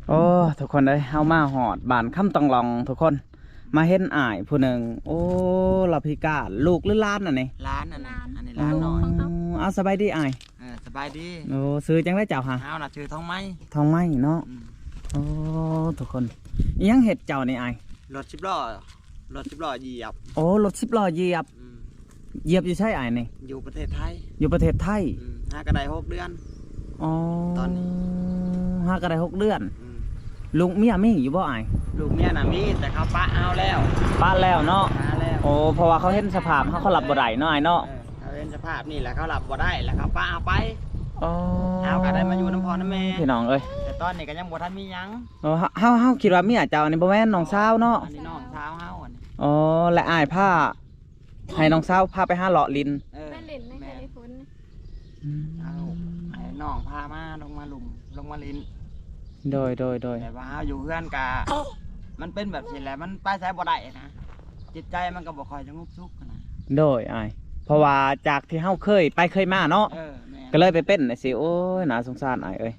โอ้ทุกคนเลยเฮามาหอดบ้านคำตองลองทุกคนมาเห็นอ้ายผู้หนึ่งโอ้เราพิการลูกหรือหล้านอันนี้ ร้านอันนี้ อ๋อ ร้านหน่อย เอาสบายดีอ้าย สบายดี โอ้ซื้อจังได้เจ้าฮะ เอาน่ะชื่อท้องไม้ ทองไม้เนาะโอ้ทุกคนอิหยังเห็ดเจ้านี่อ้าย รถ10 ล้อเหยียบ โอ้รถ10 ล้อเหยียบอยู่ใช่อ้ายนี่ อยู่ประเทศไทย อยู่ประเทศไทย หากระได6 เดือน อ๋อ ตอนนี้ หากระได้6 เดือนลุงเมียมีอยู่บ่อ้าย ลูกเมียน่ะมีแต่เขาปะเอาแล้ว ป้าแล้วเนาะ มาแล้ว โอ้เพราะว่าเขาเห็นสภาพเขาหลับบ่ได้เนาะอ้ายเนาะ เขาเป็นสภาพนี่แหละเขาหลับบ่ได้แล้วเขาปะเอาไป อ๋อ เอาก็ได้มาอยู่น้ำพอน้ำแม่ พี่น้องเอ้ย แต่ตอนนี้ก็ยังบ่ทันมีหยัง เฮาคิดว่าเมียเจ้านี่บ่แม่นน้องสาวเนาะ อันนี้น้องสาวเฮาอันนี้ อ๋อและอ้ายผ้าให้น้องสาวพาไปหาเลาะลิน แม่เล่นในคาลิฟอร์เนีย เอาให้น้องพามาลงมาลุมลงมาลิน โดย แต่ว่าเฮาอยู่เพื่อนกะมันเป็นแบบนี้แหละมันไปใช้บ่ได้นะจิตใจมันก็บ่ค่อยสงบสุขนะ โดยอ้ายเพราะว่าจากที่เฮาเคยมาเนาะ แม่ ก็เลยไปเป็นน่ะสิโอ้ยน่าสงสารอ้ายเอ้ย